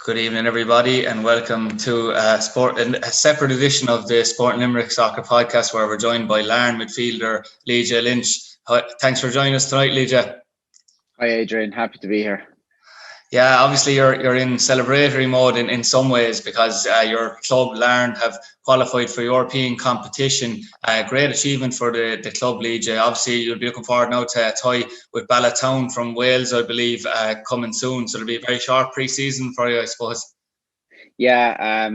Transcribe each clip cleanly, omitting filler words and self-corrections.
Good evening, everybody, and welcome to a separate edition of the Sport and Limerick Soccer Podcast, where we're joined by Larne midfielder J Lynch. Thanks for joining us tonight, J. Hi Adrian, happy to be here. Yeah, obviously you're in celebratory mode in some ways because your club Larne have qualified for European competition. Great achievement for the club, J. Obviously you'll be looking forward now to a tie with Ballatown from Wales, I believe, coming soon. So it'll be a very short pre-season for you, I suppose. Yeah,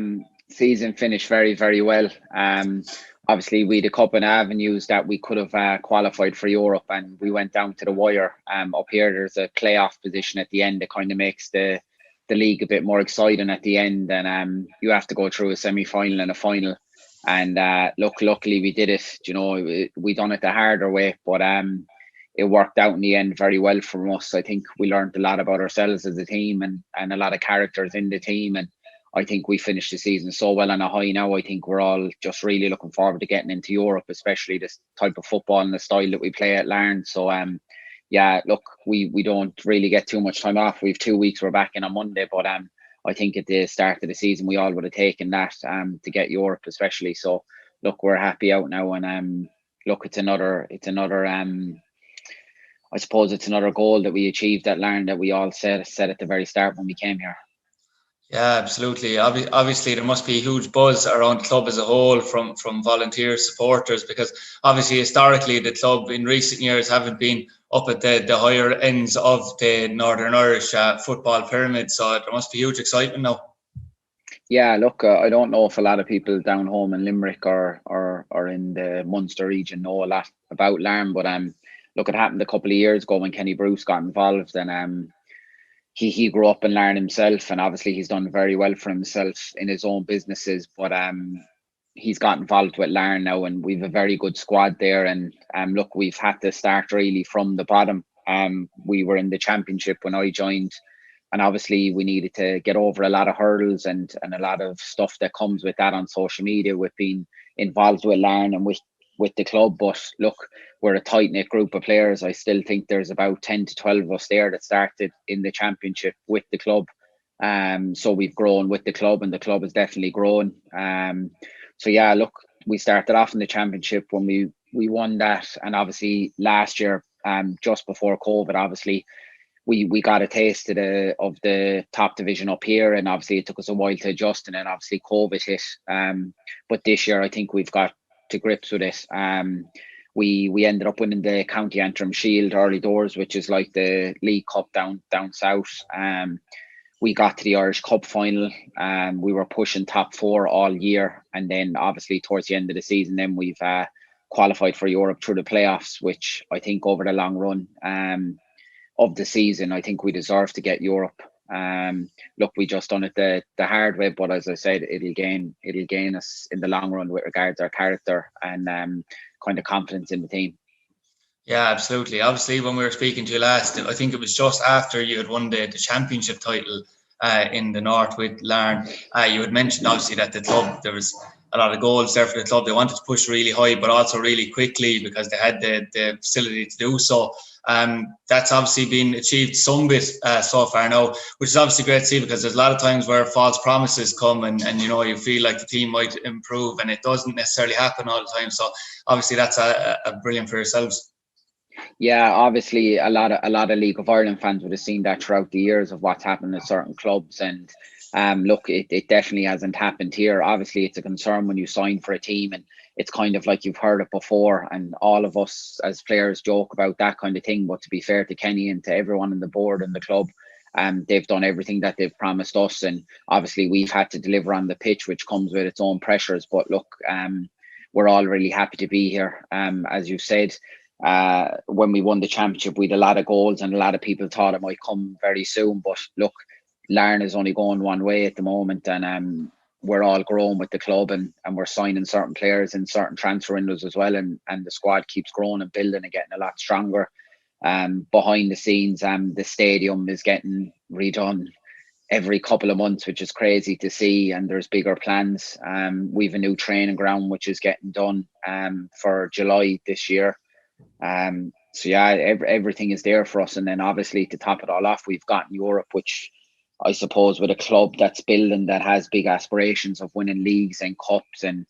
season finished very well. Obviously we had a couple of avenues that we could have qualified for Europe, and we went down to the wire. Up here there's a playoff position at the end that kind of makes the league a bit more exciting at the end, and you have to go through a semi-final and a final. And luckily we did it. You know, we done it the harder way, but it worked out in the end very well for us. I think we learned a lot about ourselves as a team, and a lot of characters in the team, and I think we finished the season so well on a high now. I think we're all just really looking forward to getting into Europe, especially this type of football and the style that we play at Larne. So yeah, look, we don't really get too much time off. We've 2 weeks, we're back in on Monday, but I think at the start of the season we all would have taken that to get Europe especially. So look, we're happy out now, and look, it's another I suppose it's another goal that we achieved at Larne that we all set at the very start when we came here. Yeah, absolutely. Obviously, there must be a huge buzz around the club as a whole from volunteers, supporters, because obviously, historically, the club in recent years haven't been up at the higher ends of the Northern Irish football pyramid. So there must be huge excitement now. Yeah, look, I don't know if a lot of people down home in Limerick or in the Munster region know a lot about Larne, but look, it happened a couple of years ago when Kenny Bruce got involved, and he grew up in Larne himself, and obviously he's done very well for himself in his own businesses. But he's got involved with Larne now, and we've a very good squad there. And look, we've had to start really from the bottom. We were in the championship when I joined, and obviously we needed to get over a lot of hurdles and a lot of stuff that comes with that on social media, with being involved with Larne and with the club. But look, we're a tight knit group of players. I still think there's about 10 to 12 of us there that started in the championship with the club. So we've grown with the club, and the club has definitely grown. So yeah, look, we started off in the championship when we won that, and obviously last year, just before COVID, obviously we got a taste of the top division up here, and obviously it took us a while to adjust, and then obviously COVID hit. But this year I think we've got to grips with it. We ended up winning the County Antrim Shield early doors, which is like the League Cup down south. We got to the Irish Cup final. We were pushing top four all year, and then obviously towards the end of the season, then we've qualified for Europe through the playoffs, which I think over the long run of the season, I think we deserve to get Europe. Look, we just done it the hard way, but as I said, it'll gain us in the long run with regards to our character and kind of confidence in the team. Yeah, absolutely. Obviously, when we were speaking to you last, I think it was just after you had won the championship title in the north with Larne. You had mentioned obviously that the club, there was a lot of goals there for the club. They wanted to push really high, but also really quickly because they had the facility to do so. That's obviously been achieved some bit so far now, which is obviously great to see, because there's a lot of times where false promises come and you feel like the team might improve and it doesn't necessarily happen all the time. So obviously that's a brilliant for yourselves. Yeah, obviously a lot of League of Ireland fans would have seen that throughout the years of what's happened at certain clubs, and look, it definitely hasn't happened here. Obviously it's a concern when you sign for a team, and it's kind of like you've heard it before, and all of us as players joke about that kind of thing. But to be fair to Kenny and to everyone on the board and the club, they've done everything that they've promised us, and obviously we've had to deliver on the pitch, which comes with its own pressures. But look, we're all really happy to be here. As you said, when we won the championship, we had a lot of goals, and a lot of people thought it might come very soon. But look, Larne is only going one way at the moment, and we're all growing with the club, and we're signing certain players in certain transfer windows as well, and the squad keeps growing and building and getting a lot stronger. Behind the scenes, the stadium is getting redone every couple of months, which is crazy to see, and there's bigger plans. We've a new training ground which is getting done for July this year. So yeah, everything is there for us, and then obviously to top it all off, we've got Europe, which I suppose with a club that's building, that has big aspirations of winning leagues and cups, and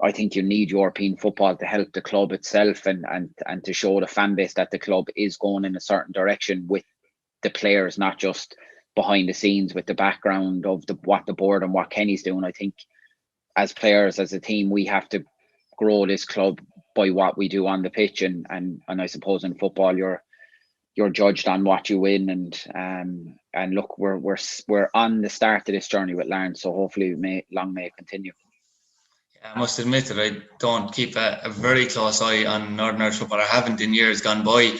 I think you need European football to help the club itself, and to show the fan base that the club is going in a certain direction with the players, not just behind the scenes with the background of what the board and what Kenny's doing. I think as players, as a team, we have to grow this club by what we do on the pitch, and I suppose in football you're judged on what you win, and look, we're on the start of this journey with Larne, so hopefully long may it continue. I must admit that I don't keep a very close eye on Northern Irish football. I haven't in years gone by,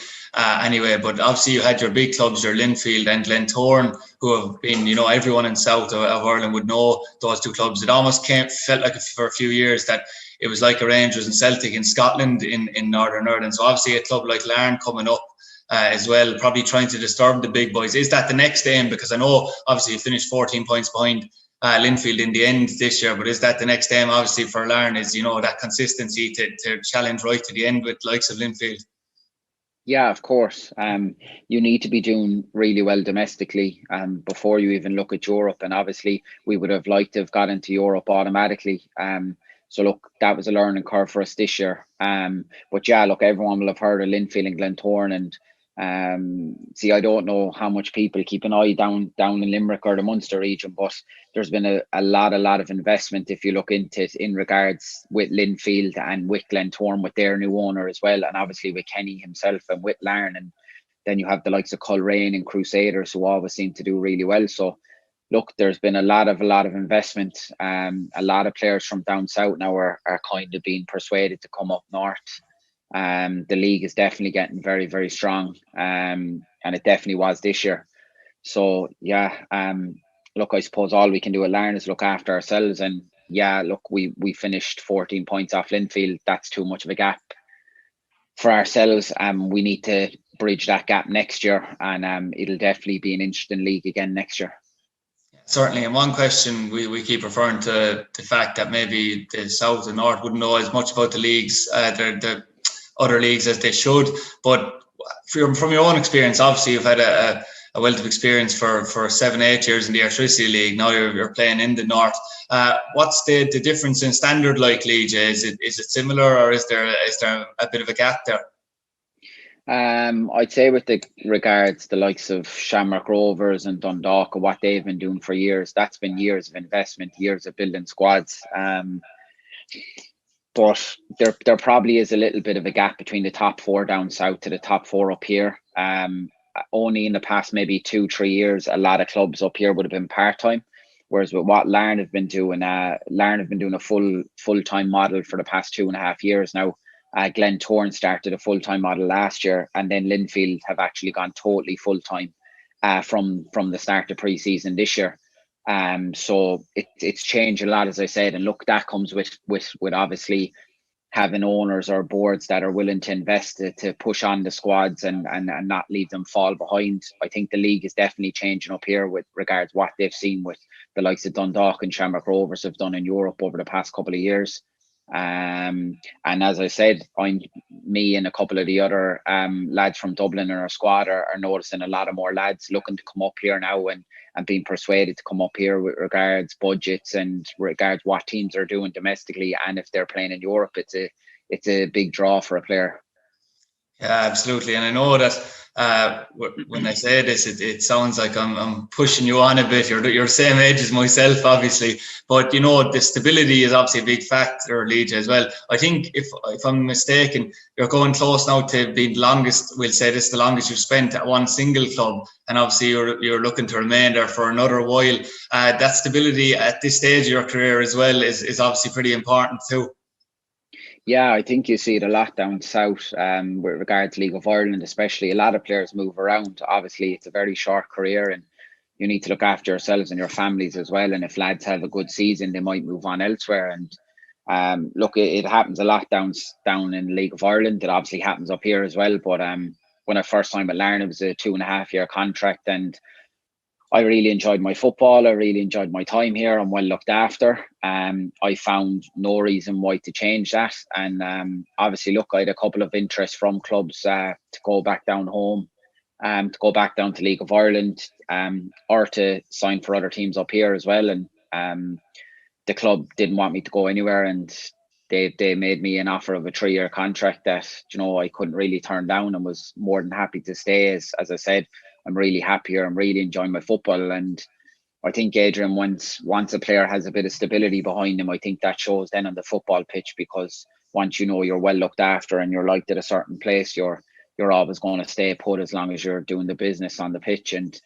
anyway. But obviously, you had your big clubs, your Linfield and Glentoran, who have been, everyone in south of Ireland would know those two clubs. It almost felt like for a few years that it was like a Rangers and Celtic in Scotland in Northern Ireland. So obviously, a club like Larne coming up. As well, probably trying to disturb the big boys. Is that the next aim? Because I know obviously you finished 14 points behind Linfield in the end this year, but is that the next aim obviously for Larne, is that consistency to challenge right to the end with likes of Linfield? Yeah, of course. You need to be doing really well domestically before you even look at Europe, and obviously we would have liked to have got into Europe automatically. So look, that was a learning curve for us this year. But yeah, look, everyone will have heard of Linfield and Glentoran, and see, I don't know how much people keep an eye down in Limerick or the Munster region, but there's been a lot of investment, if you look into it, in regards with Linfield and with Glentoran, with their new owner as well, and obviously with Kenny himself and with Larne, and then you have the likes of Coleraine and Crusaders, who always seem to do really well. So look, there's been a lot of investment. A lot of players from down south now are kind of being persuaded to come up north. The league is definitely getting very, very strong, and it definitely was this year. So yeah, look, I suppose all we can do at Larne is look after ourselves, and yeah, look, we finished 14 points off Linfield. That's too much of a gap for ourselves. We need to bridge that gap next year, and it'll definitely be an interesting league again next year. Certainly, and one question we keep referring to the fact that maybe the South and North wouldn't know as much about the leagues, the other leagues, as they should. But from your own experience, obviously you've had a wealth of experience for 7-8 years in the Airtricity League. Now you're playing in the North. What's the difference in standard like, Lee? Is it similar, or is there a bit of a gap there? I'd say with the regards the likes of Shamrock Rovers and Dundalk, what they've been doing for years, that's been years of investment, years of building squads. But there probably is a little bit of a gap between the top four down south to the top four up here. Only in the past maybe 2-3 years, a lot of clubs up here would have been part-time. Whereas with what Larne have been doing, Larne have been doing a full-time model for the past 2.5 years now. Glentoran started a full-time model last year, and then Linfield have actually gone totally full-time from the start of pre-season this year. So it's changed a lot, as I said, and look, that comes with obviously having owners or boards that are willing to invest to push on the squads and not leave them fall behind. I think the league is definitely changing up here with regards what they've seen with the likes of Dundalk and Shamrock Rovers have done in Europe over the past couple of years. And as I said, me and a couple of the other lads from Dublin in our squad are noticing a lot of more lads looking to come up here now and being persuaded to come up here with regards budgets and regards what teams are doing domestically, and if they're playing in Europe, it's a big draw for a player. Yeah, absolutely. And I know that when I say this, it sounds like I'm pushing you on a bit. You're the same age as myself, obviously. But, the stability is obviously a big factor, Lige, as well. I think if I'm mistaken, you're going close now to being the longest, we'll say this, the longest you've spent at one single club. And obviously you're looking to remain there for another while. That stability at this stage of your career as well is obviously pretty important too. Yeah, I think you see it a lot down south with regards to League of Ireland, especially. A lot of players move around. Obviously, it's a very short career, and you need to look after yourselves and your families as well. And if lads have a good season, they might move on elsewhere. And look, it happens a lot down in League of Ireland. It obviously happens up here as well. But when I first signed with Larne, it was a 2.5-year contract, and I really enjoyed my football. I really enjoyed my time here. I'm well looked after. I found no reason why to change that. And obviously, look, I had a couple of interests from clubs to go back down home. to go back down to League of Ireland, or to sign for other teams up here as well. And the club didn't want me to go anywhere, and they made me an offer of a 3-year contract that, you know, I couldn't really turn down, and was more than happy to stay. As I said, I'm really happy here. I'm really enjoying my football, and I think Adrian, once a player has a bit of stability behind him, I think that shows then on the football pitch, because once you know you're well looked after and you're liked at a certain place, you're always going to stay put as long as you're doing the business on the pitch. And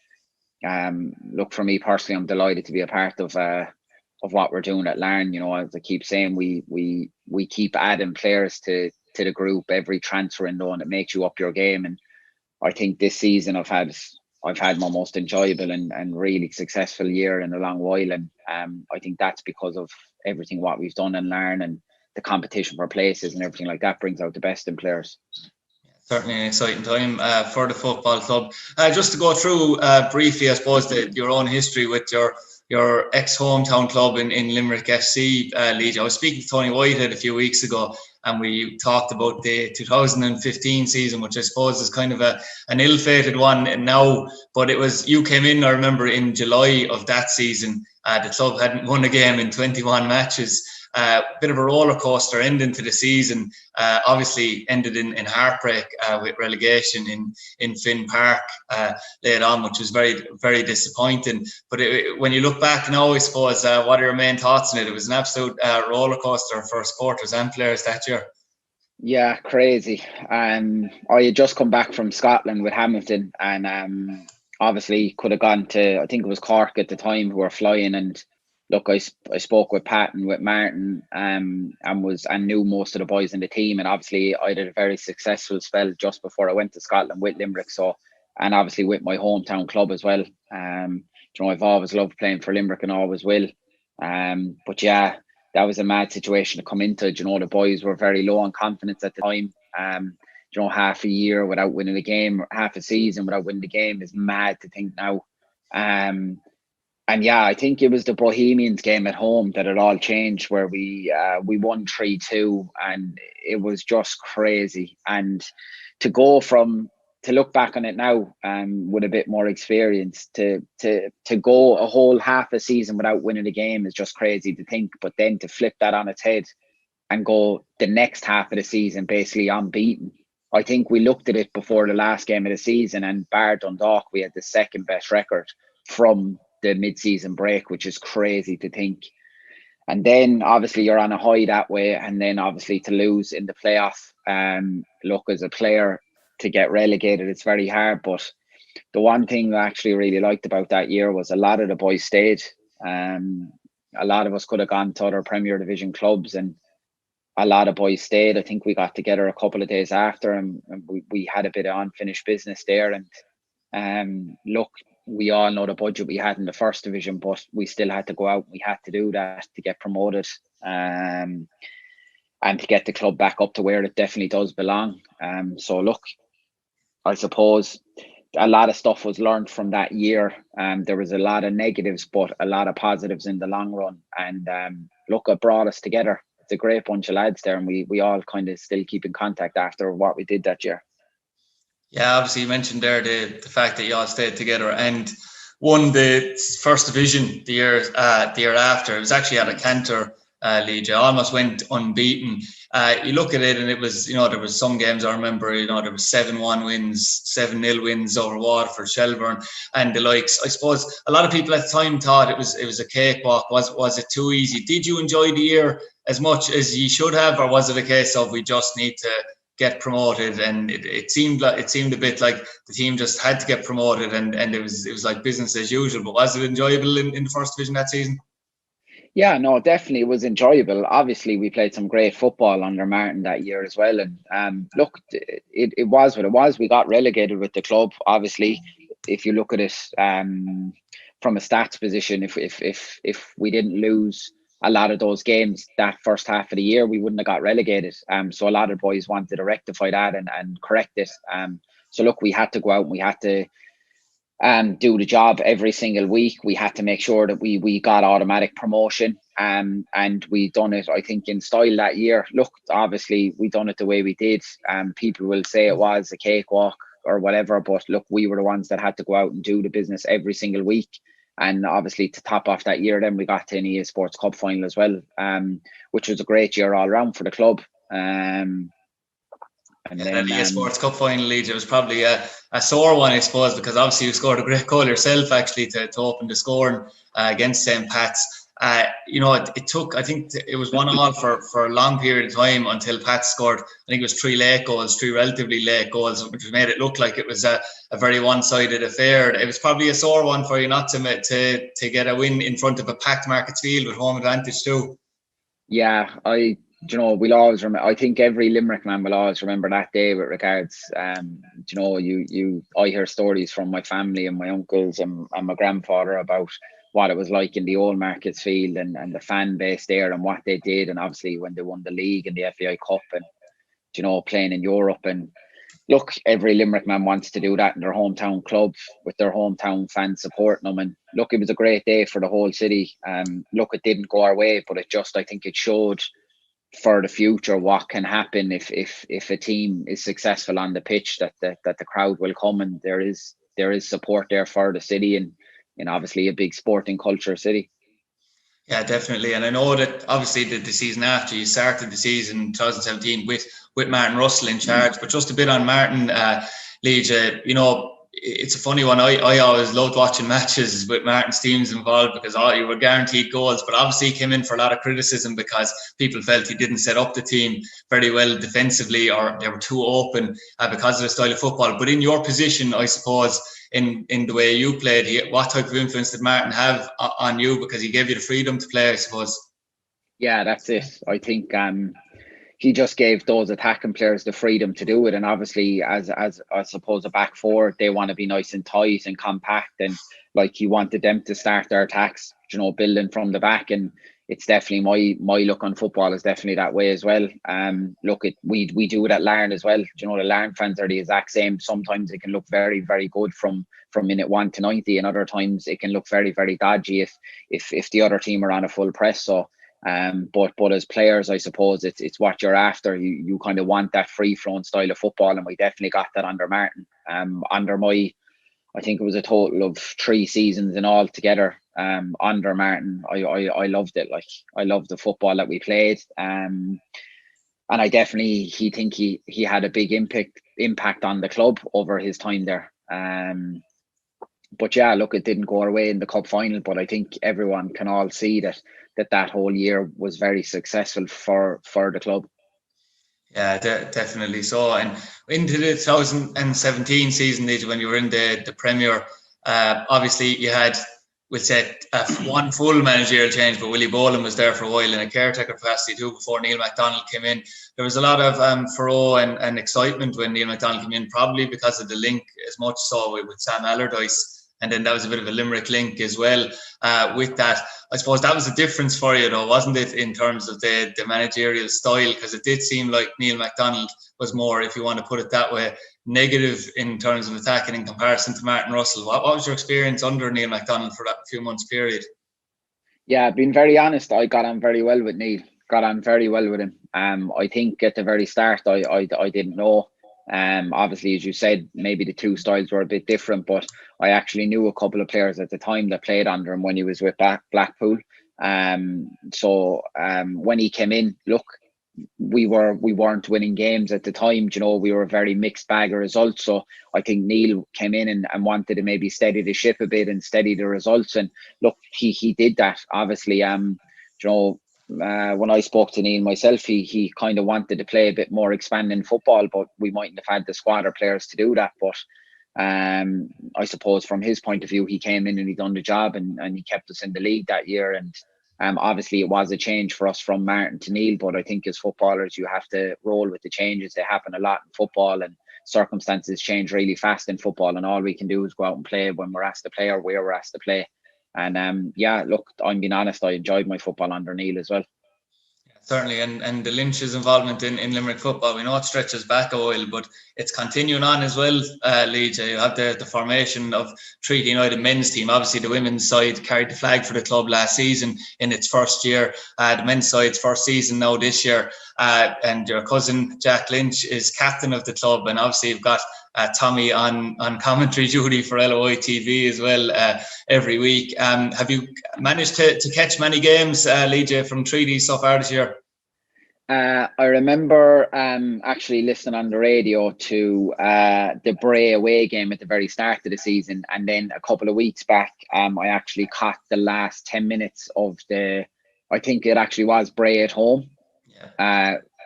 look, for me personally, I'm delighted to be a part of what we're doing at Larne. You know, as I keep saying, we keep adding players to the group every transfer window, and it makes you up your game. And I think this season I've had my most enjoyable and really successful year in a long while, and I think that's because of everything what we've done and learn, and the competition for places and everything like that brings out the best in players. Certainly an exciting time for the football club. Just to go through briefly, I suppose, your own history with your ex-hometown club in Limerick FC, Leach. I was speaking to Tony Whitehead a few weeks ago, and we talked about the 2015 season, which I suppose is kind of an ill-fated one now. But you came in, I remember, in July of that season. The club hadn't won a game in 21 matches. Bit of a roller coaster ending to the season. Obviously ended in heartbreak with relegation in Finn Park later on, which was very, very disappointing. But when you look back now, I suppose, what are your main thoughts on it? It was an absolute roller coaster for supporters and players that year. Yeah, crazy. I had just come back from Scotland with Hamilton, and obviously could have gone to, I think it was Cork at the time, who were flying. And look, I spoke with Pat and with Martin, and knew most of the boys in the team. And obviously I did a very successful spell just before I went to Scotland with Limerick. So, and obviously with my hometown club as well. You know, I've always loved playing for Limerick and always will. But yeah, that was a mad situation to come into. You know, the boys were very low on confidence at the time. You know, half a year without winning a game, or half a season without winning the game is mad to think now. And yeah, I think it was the Bohemians game at home that it all changed, where we won 3-2, and it was just crazy. And to look back on it now, with a bit more experience, to go a whole half a season without winning a game is just crazy to think. But then to flip that on its head and go the next half of the season basically unbeaten. I think we looked at it before the last game of the season, and bar Dundalk, we had the second best record from the mid-season break, which is crazy to think. And then obviously you're on a high that way, and then obviously to lose in the playoff. Look, as a player, to get relegated, it's very hard. But the one thing I actually really liked about that year was a lot of the boys stayed. A lot of us could have gone to other Premier Division clubs, and a lot of boys stayed. I think we got together a couple of days after, and we had a bit of unfinished business there. And look, we all know the budget we had in the first division, but we still had to go out. We had to do that to get promoted, and to get the club back up to where it definitely does belong. So look, I suppose a lot of stuff was learned from that year. There was a lot of negatives, but a lot of positives in the long run. And look, it brought us together. It's a great bunch of lads there, and we all kind of still keep in contact after what we did that year. Yeah, obviously you mentioned there the fact that you all stayed together and won the first division the year after. It was actually at a canter, Leach. I almost went unbeaten. You look at it, and it was, you know, there was some games I remember, you know, there was 7-1 wins, 7-0 wins over Waterford, Shelbourne, and the likes. I suppose a lot of people at the time thought it was a cakewalk. Was it too easy? Did you enjoy the year as much as you should have, or was it a case of we just need to get promoted? And it seemed a bit like the team just had to get promoted, and it was like business as usual. But was it enjoyable in the first division that season? Yeah, no, definitely it was enjoyable. Obviously, we played some great football under Martin that year as well. And look, it was what it was. We got relegated with the club. Obviously, if you look at it from a stats position, if we didn't lose a lot of those games that first half of the year, we wouldn't have got relegated. So a lot of boys wanted to rectify that and correct it. So look, we had to go out and we had to do the job every single week. We had to make sure that we got automatic promotion, and we done it, I think, in style that year. Look, obviously we done it the way we did. People will say it was a cakewalk. or whatever. But look, we were the ones that had to go out and do the business every single week. And obviously to top off that year, then we got to an EA Sports Cup final as well, which was a great year all around for the club. And then the Sports Cup final, Leeds, it was probably a sore one, I suppose, because obviously you scored a great goal yourself, actually, to open the scoring against St. Pat's. It took, I think it was 1-1 for a long period of time until Pat scored. I think it was three relatively late goals, which made it look like it was a very one-sided affair. It was probably a sore one for you not to get a win in front of a packed Marketsfield with home advantage too. Yeah, we'll always remember. I think every Limerick man will always remember that day with regards. I hear stories from my family and my uncles and my grandfather about what it was like in the old Marketsfield and the fan base there and what they did, and obviously when they won the league and the FAI Cup and playing in Europe. And look, every Limerick man wants to do that in their hometown club with their hometown fans supporting them. And look, it was a great day for the whole city. Look, it didn't go our way, but I think it showed for the future what can happen if a team is successful on the pitch, that the crowd will come, and there is support there for the city, and obviously a big sporting culture city. Yeah, definitely. And I know that obviously the season after, you started the season 2017 with Martin Russell in charge, but just a bit on Martin, Lige, it's a funny one. I always loved watching matches with Martin's teams involved because you were guaranteed goals, but obviously he came in for a lot of criticism because people felt he didn't set up the team very well defensively, or they were too open because of the style of football. But in your position, I suppose, in the way you played, what type of influence did Martin have on you? Because he gave you the freedom to play, I suppose. Yeah, that's it. I think he just gave those attacking players the freedom to do it. And obviously, as I suppose a back four, they want to be nice and tight and compact, and like he wanted them to start their attacks, building from the back. And it's definitely my look on football is definitely that way as well. Look, we do it at Larne as well. The Larne fans are the exact same. Sometimes it can look very, very good from minute 1 to 90, and other times it can look very, very dodgy if the other team are on a full press. So but as players, I suppose it's what you're after. You kind of want that free flowing style of football, and we definitely got that under Martin. Under I think it was a total of 3 seasons in all together. Under Martin, I loved it. Like, I loved the football that we played. And I definitely think he had a big impact on the club over his time there. But yeah, look, it didn't go our way in the cup final, but I think everyone can all see that whole year was very successful for the club. Yeah, definitely so. And into the 2017 season, when you were in the Premier, obviously you had, we'll say, one full managerial change, but Willie Boland was there for a while in a caretaker capacity too before Neil MacDonald came in. There was a lot of furore and excitement when Neil MacDonald came in, probably because of the link as much so with Sam Allardyce. And then that was a bit of a Limerick link as well with that. I suppose that was a difference for you, though, wasn't it, in terms of the managerial style? Because it did seem like Neil MacDonald was more, if you want to put it that way, negative in terms of attacking in comparison to Martin Russell. What was your experience under Neil MacDonald for that few months period? Yeah, being very honest, I got on very well with Neil. Got on very well with him. I think at the very start, I didn't know. Obviously, as you said, maybe the two styles were a bit different, but I actually knew a couple of players at the time that played under him when he was with Blackpool. So when he came in, look, we weren't winning games at the time. We were a very mixed bag of results. So I think Neil came in and wanted to maybe steady the ship a bit and steady the results. And look, he did that. Obviously, when I spoke to Neil myself, he kind of wanted to play a bit more expanding football, but we mightn't have had the squad or players to do that. But I suppose from his point of view, he came in and he done the job, and he kept us in the league that year. And obviously it was a change for us from Martin to Neil, but I think as footballers you have to roll with the changes. They happen a lot in football, and circumstances change really fast in football, and all we can do is go out and play when we're asked to play or where we're asked to play. And yeah, look, I'm being honest, I enjoyed my football under Neil as well. Certainly, and the Lynch's involvement in Limerick football, we know it stretches back a while, but it's continuing on as well, Lige. You have the formation of Treaty United men's team. Obviously, the women's side carried the flag for the club last season in its first year. The men's side's first season now this year. and your cousin Jack Lynch is captain of the club, and obviously you've got Tommy on commentary duty for LOI TV as well every week. Have you managed to catch many games, Legia, from Treaty so far this year? I remember actually listening on the radio to the Bray away game at the very start of the season, and then a couple of weeks back, I actually caught the last 10 minutes of I think it actually was Bray at home,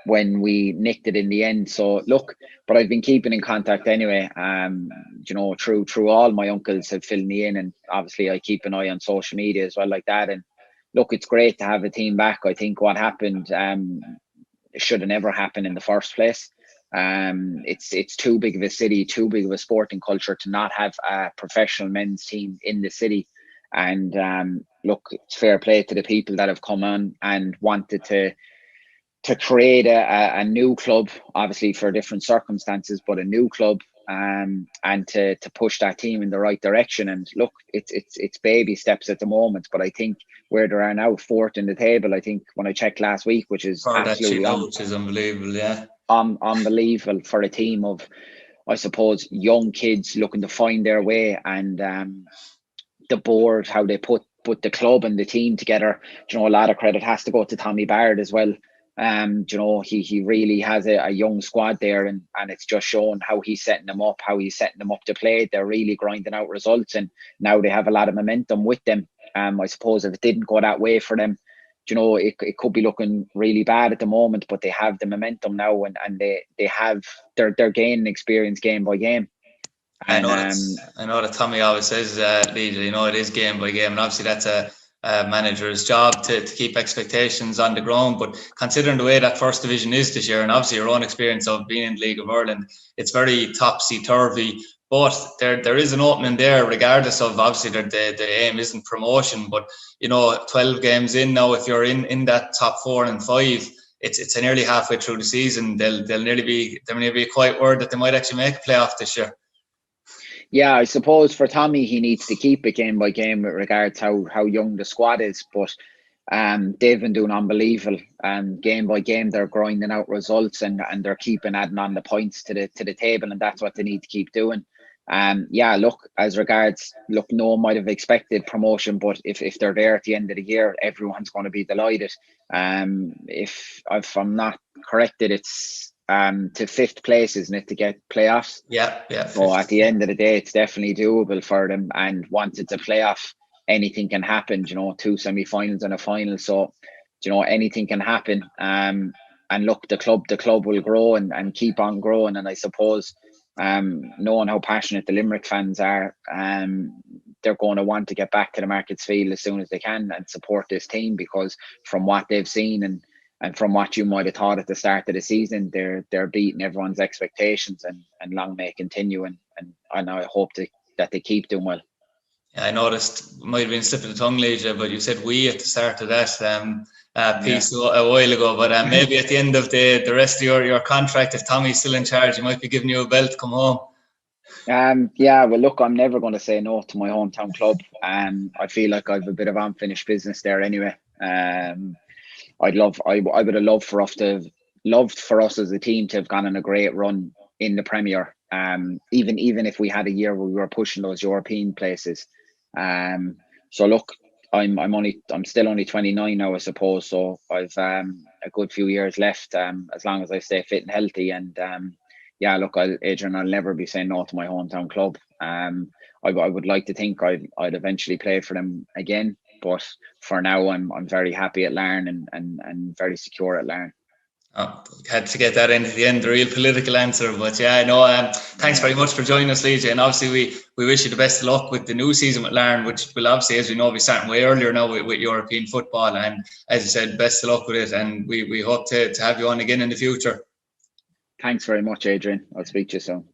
when we nicked it in the end. So look, but I've been keeping in contact anyway. Through all my uncles have filled me in, and obviously I keep an eye on social media as well like that. And look, it's great to have a team back. I think what happened should have never happened in the first place. It's too big of a city, too big of a sporting culture to not have a professional men's team in the city. And look, it's fair play to the people that have come on and wanted to create a new club, obviously for different circumstances, but a new club, and to push that team in the right direction. And look, it's baby steps at the moment, but I think where they are now, fourth in the table, I think when I checked last week, which is absolutely which is unbelievable, unbelievable for a team of, I suppose, young kids looking to find their way. And the board, how they put the club and the team together, a lot of credit has to go to Tommy Baird as well. He really has a young squad there, and it's just showing how he's setting them up to play. They're really grinding out results, and now they have a lot of momentum with them. I suppose if it didn't go that way for them, it could be looking really bad at the moment, but they have the momentum now, and they're gaining experience game by game. I know that Tommy always says, Legia, it is game by game, and obviously that's a manager's job to keep expectations on the ground. But considering the way that first division is this year, and obviously your own experience of being in the League of Ireland, it's very topsy-turvy. But there is an opening there, regardless of, obviously the aim isn't promotion. But 12 games in now, if you're in that top 4 and 5, it's nearly halfway through the season. They'll nearly be a quiet word that they might actually make a playoff this year. Yeah, I suppose for Tommy, he needs to keep it game by game with regards to how young the squad is. But they've been doing unbelievable. Game by game, they're grinding out results, and they're keeping adding on the points to the table, and that's what they need to keep doing. Look, as regards, no one might have expected promotion, but if they're there at the end of the year, everyone's going to be delighted. If I'm not corrected, it's to 5th place, isn't it, to get playoffs? Yeah. So at the end of the day, it's definitely doable for them, and once it's a playoff, anything can happen. 2 semi-finals and a final, so anything can happen. And look, the club will grow and keep on growing. And I suppose, knowing how passionate the Limerick fans are, they're going to want to get back to the Markets Field as soon as they can and support this team, because from what they've seen and from what you might have thought at the start of the season, they're beating everyone's expectations, and long may it continue. And I hope that they keep doing well. Yeah, I noticed, might have been slipping the tongue, Legia, but you said we at the start of that piece a while ago. But maybe at the end of the rest of your contract, if Tommy's still in charge, he might be giving you a belt to come home. Well, look, I'm never going to say no to my hometown club. I feel like I've a bit of unfinished business there anyway. I would have loved for us as a team to have gone on a great run in the Premier. Even if we had a year where we were pushing those European places. So look, I'm still only 29 now, I suppose. So I've a good few years left, as long as I stay fit and healthy. And look, Adrian, I'll never be saying no to my hometown club. I would like to think I'd eventually play for them again, but for now I'm very happy at Larne and very secure at Larne. Oh, had to get that into the end, the real political answer. But thanks very much for joining us, Legia. And obviously we wish you the best of luck with the new season with Larne, which will obviously, as we know, be starting way earlier now with European football. And as you said, best of luck with it. And we hope to have you on again in the future. Thanks very much, Adrian. I'll speak to you soon.